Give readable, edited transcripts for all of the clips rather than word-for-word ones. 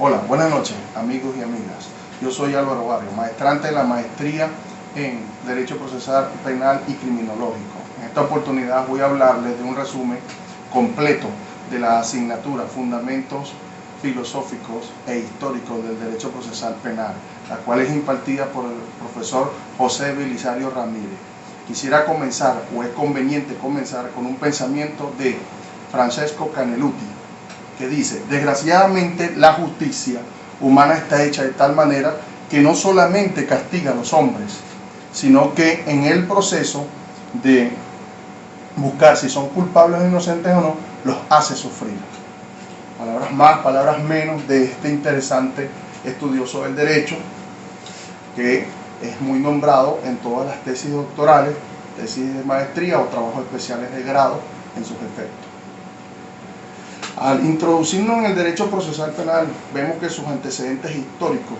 Hola, buenas noches, amigos y amigas. Yo soy Álvaro Barrio, maestrante de la maestría en Derecho Procesal Penal y Criminológico. En esta oportunidad voy a hablarles de un resumen completo de la asignatura Fundamentos Filosóficos e Históricos del Derecho Procesal Penal, la cual es impartida por el profesor José Belisario Ramírez. Quisiera comenzar, o es conveniente comenzar, con un pensamiento de Francesco Caneluti, que dice: desgraciadamente la justicia humana está hecha de tal manera que no solamente castiga a los hombres, sino que en el proceso de buscar si son culpables o inocentes o no, los hace sufrir. Palabras más, palabras menos de este interesante estudioso del derecho, que es muy nombrado en todas las tesis doctorales, tesis de maestría o trabajos especiales de grado en sus efectos. Al introducirnos en el derecho procesal penal, vemos que sus antecedentes históricos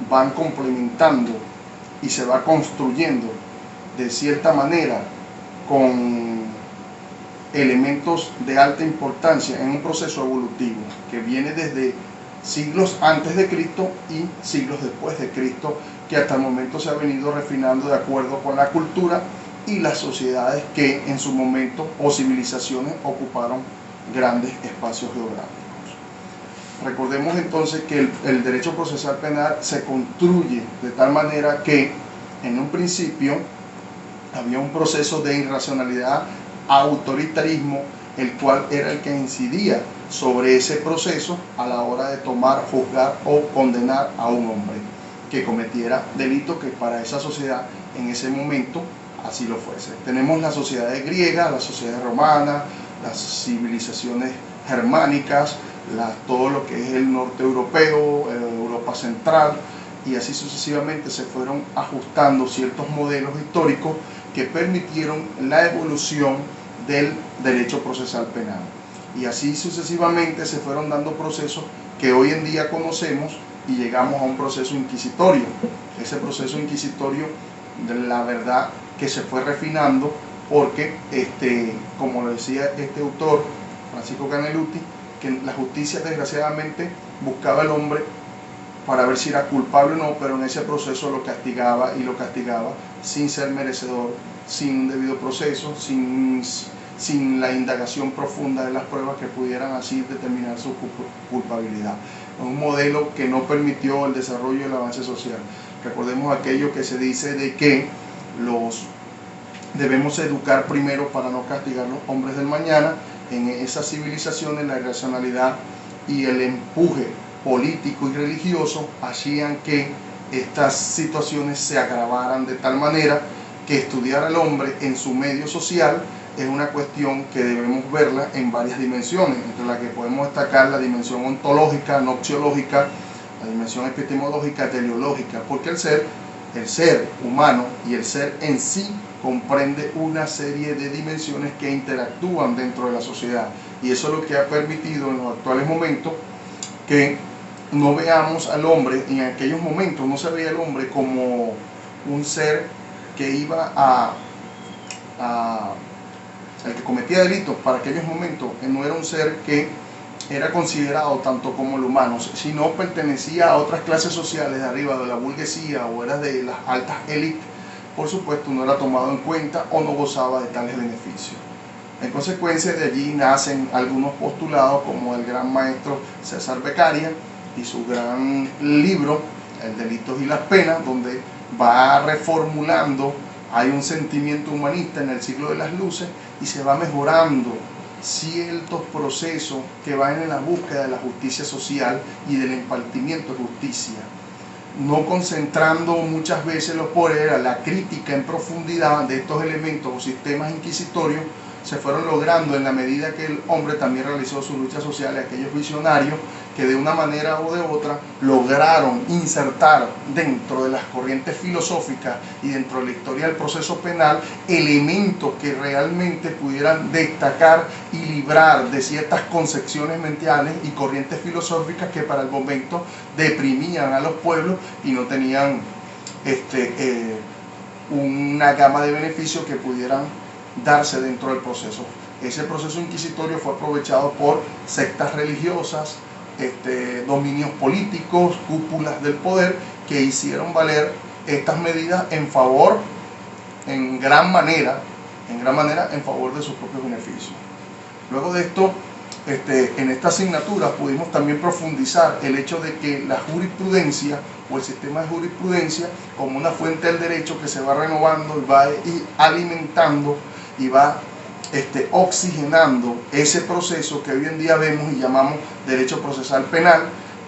van complementando y se va construyendo de cierta manera con elementos de alta importancia en un proceso evolutivo que viene desde siglos antes de Cristo y siglos después de Cristo, que hasta el momento se ha venido refinando de acuerdo con la cultura y las sociedades que en su momento o civilizaciones ocuparon grandes espacios geográficos. Recordemos entonces que el derecho procesal penal se construye de tal manera que en un principio había un proceso de irracionalidad, autoritarismo, el cual era el que incidía sobre ese proceso a la hora de tomar, juzgar o condenar a un hombre que cometiera delito que para esa sociedad en ese momento así lo fuese. Tenemos las sociedades griegas, las sociedades romanas, las civilizaciones germánicas, todo lo que es el norte europeo, Europa central, y así sucesivamente se fueron ajustando ciertos modelos históricos que permitieron la evolución del derecho procesal penal. Y así sucesivamente se fueron dando procesos que hoy en día conocemos y llegamos a un proceso inquisitorio. Ese proceso inquisitorio, la verdad, que se fue refinando porque, como lo decía este autor, Francisco Caneluti, que la justicia desgraciadamente buscaba al hombre para ver si era culpable o no, pero en ese proceso lo castigaba y lo castigaba sin ser merecedor, sin un debido proceso, sin la indagación profunda de las pruebas que pudieran así determinar su culpabilidad. Un modelo que no permitió el desarrollo y el avance social. Recordemos aquello que se dice de que debemos educar primero para no castigar a los hombres del mañana. En esas civilizaciones la irracionalidad y el empuje político y religioso hacían que estas situaciones se agravaran de tal manera que estudiar al hombre en su medio social es una cuestión que debemos verla en varias dimensiones, entre las que podemos destacar la dimensión ontológica, noxiológica, la dimensión epistemológica, teleológica, porque el ser humano y el ser en sí comprende una serie de dimensiones que interactúan dentro de la sociedad, y eso es lo que ha permitido en los actuales momentos que no veamos al hombre. En aquellos momentos no se veía al hombre como un ser que iba el que cometía delitos. Para aquellos momentos no era un ser que era considerado tanto como el humano, sino pertenecía a otras clases sociales de arriba de la burguesía o era de las altas élites. Por supuesto no era tomado en cuenta o no gozaba de tales beneficios. En consecuencia de allí nacen algunos postulados como el gran maestro César Beccaria y su gran libro El delito y las penas, donde va reformulando, hay un sentimiento humanista en el siglo de las luces y se va mejorando ciertos procesos que van en la búsqueda de la justicia social y del impartimiento de justicia, no concentrando muchas veces los poderes. La crítica en profundidad de estos elementos o sistemas inquisitorios se fueron logrando en la medida que el hombre también realizó su lucha social, y aquellos visionarios que de una manera o de otra lograron insertar dentro de las corrientes filosóficas y dentro de la historia del proceso penal elementos que realmente pudieran destacar y librar de ciertas concepciones mentales y corrientes filosóficas que para el momento deprimían a los pueblos y no tenían una gama de beneficios que pudieran darse dentro del proceso. Ese proceso inquisitorio fue aprovechado por sectas religiosas, dominios políticos, cúpulas del poder, que hicieron valer estas medidas en favor, en gran manera, en favor de sus propios beneficios. Luego de esto, en esta asignatura pudimos también profundizar el hecho de que la jurisprudencia o el sistema de jurisprudencia, como una fuente del derecho que se va renovando y va alimentando y va oxigenando ese proceso que hoy en día vemos y llamamos derecho procesal penal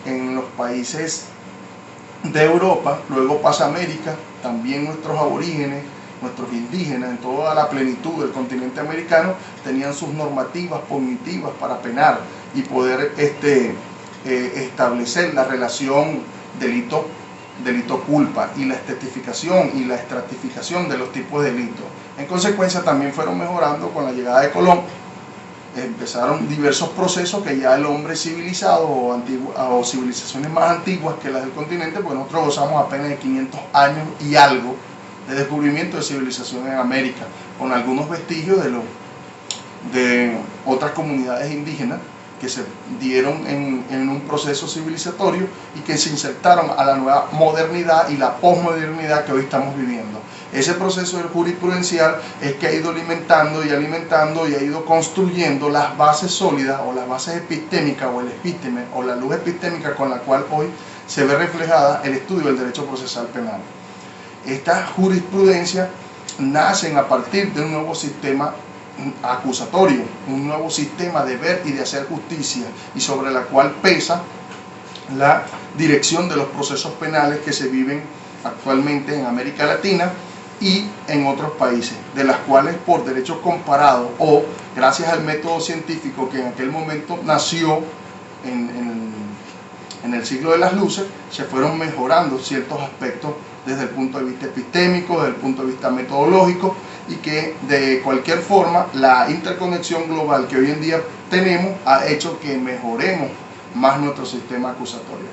en los países de Europa, luego pasa a América, también nuestros aborígenes, nuestros indígenas, en toda la plenitud del continente americano, tenían sus normativas cognitivas para penar y poder establecer la relación delito-culpa y la estetificación y la estratificación de los tipos de delitos. En consecuencia, también fueron mejorando con la llegada de Colón. Empezaron diversos procesos que ya el hombre civilizado o civilizaciones más antiguas que las del continente, pues nosotros gozamos apenas de 500 años y algo de descubrimiento de civilización en América, con algunos vestigios de otras comunidades indígenas que se dieron en un proceso civilizatorio y que se insertaron a la nueva modernidad y la posmodernidad que hoy estamos viviendo. Ese proceso jurisprudencial es que ha ido alimentando y ha ido construyendo las bases sólidas o las bases epistémicas o el episteme o la luz epistémica con la cual hoy se ve reflejada el estudio del derecho procesal penal. Esta jurisprudencia nace a partir de un nuevo sistema acusatorio, un nuevo sistema de ver y de hacer justicia, y sobre la cual pesa la dirección de los procesos penales que se viven actualmente en América Latina y en otros países, de las cuales por derechos comparados o gracias al método científico que en aquel momento nació en el siglo de las luces, se fueron mejorando ciertos aspectos desde el punto de vista epistémico, desde el punto de vista metodológico, y que de cualquier forma la interconexión global que hoy en día tenemos ha hecho que mejoremos más nuestro sistema acusatorio,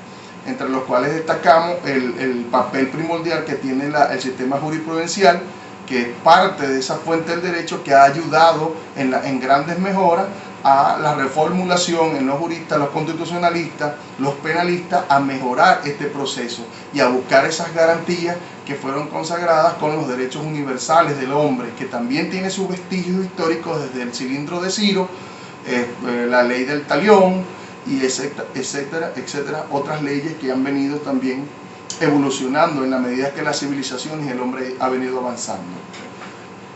entre los cuales destacamos el papel primordial que tiene el sistema jurisprudencial, que es parte de esa fuente del derecho que ha ayudado en grandes mejoras a la reformulación en los juristas, los constitucionalistas, los penalistas, a mejorar este proceso y a buscar esas garantías que fueron consagradas con los derechos universales del hombre, que también tiene sus vestigios históricos desde el cilindro de Ciro, la ley del talión, y etcétera, otras leyes que han venido también evolucionando en la medida que la civilización y el hombre ha venido avanzando.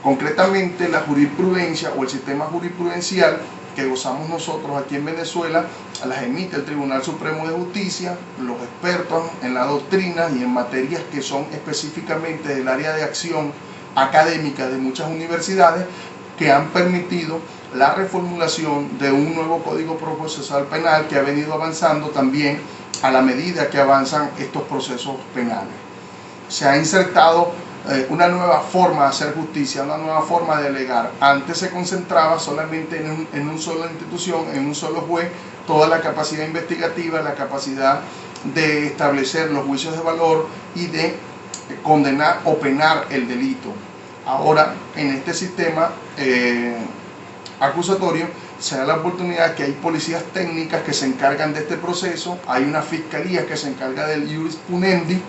Concretamente, la jurisprudencia o el sistema jurisprudencial que gozamos nosotros aquí en Venezuela las emite el Tribunal Supremo de Justicia, los expertos en la doctrina y en materias que son específicamente del área de acción académica de muchas universidades, que han permitido la reformulación de un nuevo Código Procesal Penal que ha venido avanzando también a la medida que avanzan estos procesos penales. Se ha insertado una nueva forma de hacer justicia, una nueva forma de delegar. Antes se concentraba solamente en una sola institución, en un solo juez, toda la capacidad investigativa, la capacidad de establecer los juicios de valor y de condenar o penar el delito. Ahora, en este sistema acusatorio, se da la oportunidad que hay policías técnicas que se encargan de este proceso, hay una fiscalía que se encarga del iuris punendi,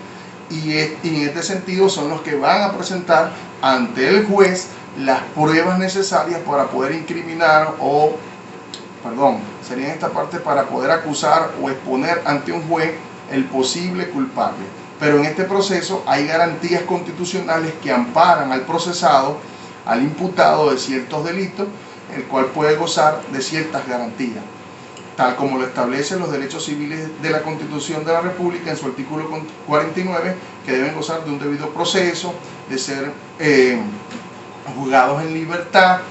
y en este sentido son los que van a presentar ante el juez las pruebas necesarias para poder incriminar sería en esta parte para poder acusar o exponer ante un juez el posible culpable. Pero en este proceso hay garantías constitucionales que amparan al procesado, al imputado de ciertos delitos, el cual puede gozar de ciertas garantías, tal como lo establecen los derechos civiles de la Constitución de la República en su artículo 49, que deben gozar de un debido proceso, de ser juzgados en libertad,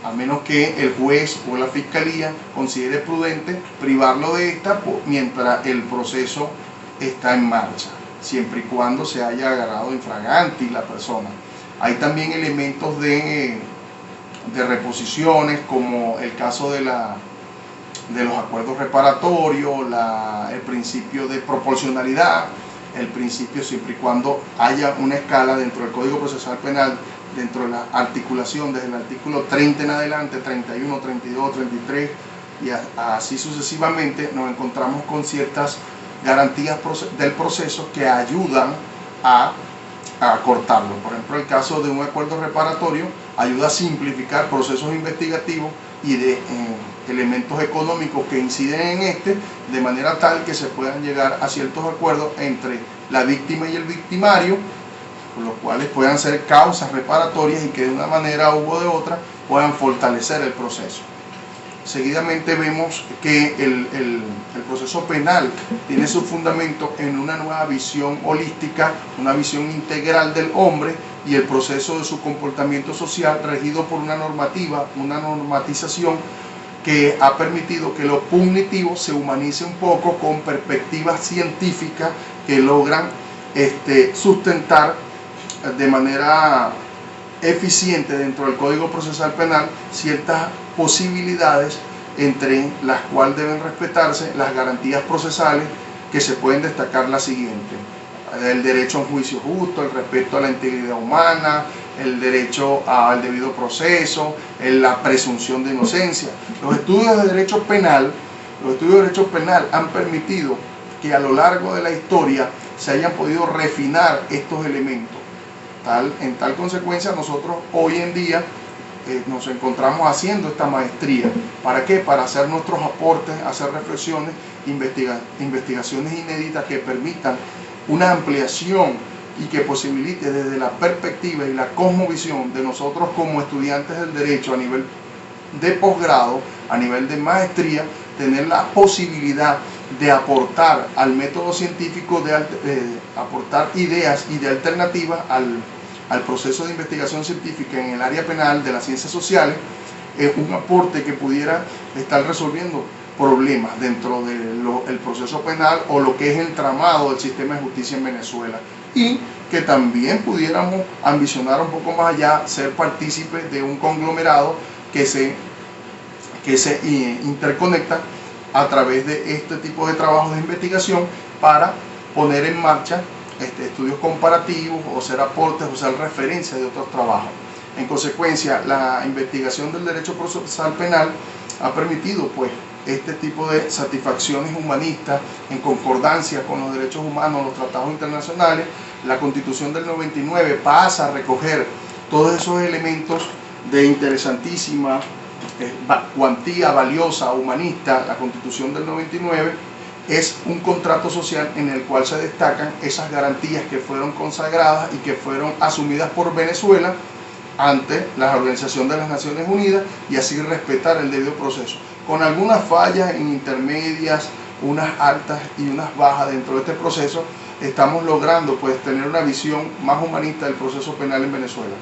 a menos que el juez o la fiscalía considere prudente privarlo de esta mientras el proceso está en marcha, siempre y cuando se haya agarrado infraganti la persona. Hay también elementos de reposiciones, como el caso de los acuerdos reparatorios, el principio de proporcionalidad, el principio siempre y cuando haya una escala dentro del Código Procesal Penal, dentro de la articulación desde el artículo 30 en adelante, 31, 32, 33, y así sucesivamente nos encontramos con ciertas garantías del proceso que ayudan a cortarlo. Por ejemplo, el caso de un acuerdo reparatorio ayuda a simplificar procesos investigativos y de elementos económicos que inciden en de manera tal que se puedan llegar a ciertos acuerdos entre la víctima y el victimario, por los cuales puedan ser causas reparatorias y que de una manera u de otra puedan fortalecer el proceso. Seguidamente vemos que el proceso penal tiene su fundamento en una nueva visión holística, una visión integral del hombre y el proceso de su comportamiento social regido por una normativa, una normatización que ha permitido que lo punitivo se humanice un poco con perspectivas científicas que logran sustentar de manera eficiente dentro del Código Procesal Penal ciertas posibilidades entre las cuales deben respetarse las garantías procesales, que se pueden destacar las siguientes: el derecho a un juicio justo, el respeto a la integridad humana, el derecho al debido proceso, la presunción de inocencia. Los estudios de derecho penal han permitido que a lo largo de la historia se hayan podido refinar estos elementos. En tal consecuencia, nosotros hoy en día nos encontramos haciendo esta maestría. ¿Para qué? Para hacer nuestros aportes, hacer reflexiones, investigaciones inéditas que permitan una ampliación y que posibilite desde la perspectiva y la cosmovisión de nosotros como estudiantes del derecho a nivel de posgrado, a nivel de maestría, tener la posibilidad de aportar al método científico, de aportar ideas y de alternativas al proceso de investigación científica en el área penal de las ciencias sociales, un aporte que pudiera estar resolviendo problemas dentro del proceso penal o lo que es el entramado del sistema de justicia en Venezuela, y que también pudiéramos ambicionar un poco más allá, ser partícipes de un conglomerado que se interconecta a través de este tipo de trabajos de investigación para poner en marcha estudios comparativos o ser aportes o ser referencia de otros trabajos. En consecuencia, la investigación del derecho procesal penal ha permitido este tipo de satisfacciones humanistas en concordancia con los derechos humanos, los tratados internacionales. La Constitución del 99 pasa a recoger todos esos elementos de interesantísima cuantía valiosa, humanista. La Constitución del 99 es un contrato social en el cual se destacan esas garantías que fueron consagradas y que fueron asumidas por Venezuela ante la Organización de las Naciones Unidas, y así respetar el debido proceso, con algunas fallas en intermedias, unas altas y unas bajas dentro de este proceso. Estamos logrando tener una visión más humanista del proceso penal en Venezuela.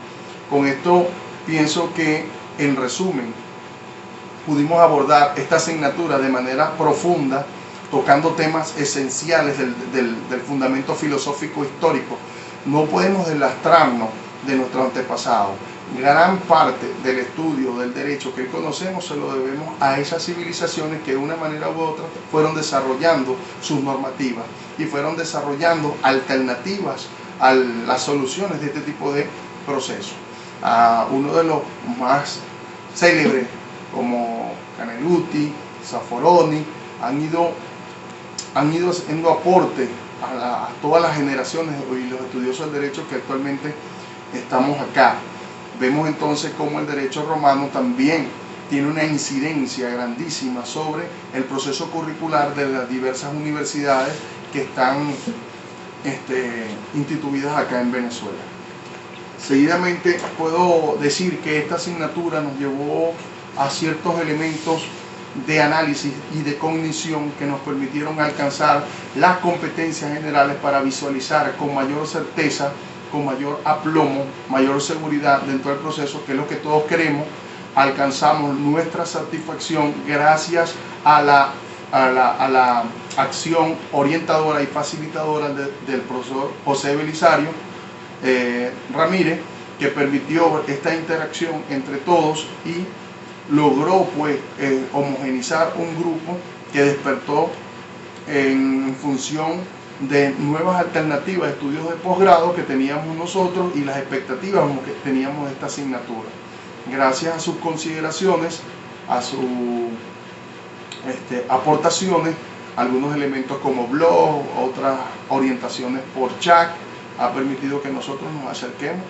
Con esto pienso que, en resumen, pudimos abordar esta asignatura de manera profunda, tocando temas esenciales del fundamento filosófico histórico. No podemos deslastrarnos de nuestro antepasado. Gran parte del estudio del derecho que conocemos se lo debemos a esas civilizaciones que de una manera u otra fueron desarrollando sus normativas y fueron desarrollando alternativas a las soluciones de este tipo de procesos. Uno de los más célebres, como Caneluti, Zaffaroni, han ido haciendo aporte a todas las generaciones y los estudiosos del derecho que actualmente estamos acá. Vemos entonces cómo el derecho romano también tiene una incidencia grandísima sobre el proceso curricular de las diversas universidades que están instituidas acá en Venezuela. Seguidamente puedo decir que esta asignatura nos llevó a ciertos elementos de análisis y de cognición que nos permitieron alcanzar las competencias generales para visualizar con mayor certeza, con mayor aplomo, mayor seguridad dentro del proceso, que es lo que todos queremos. Alcanzamos nuestra satisfacción gracias a la acción orientadora y facilitadora del profesor José Belisario Ramírez, que permitió esta interacción entre todos y logró homogenizar un grupo que despertó en función de nuevas alternativas de estudios de posgrado que teníamos nosotros y las expectativas que teníamos de esta asignatura. Gracias a sus consideraciones, a su aportaciones, algunos elementos como blog, otras orientaciones por chat, ha permitido que nosotros nos acerquemos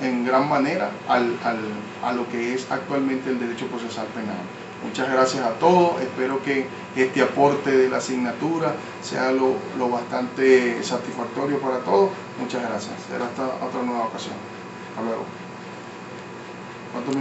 en gran manera a lo que es actualmente el derecho procesal penal. Muchas gracias a todos, espero que este aporte de la asignatura sea lo bastante satisfactorio para todos. Muchas gracias, será hasta otra nueva ocasión. Hasta luego.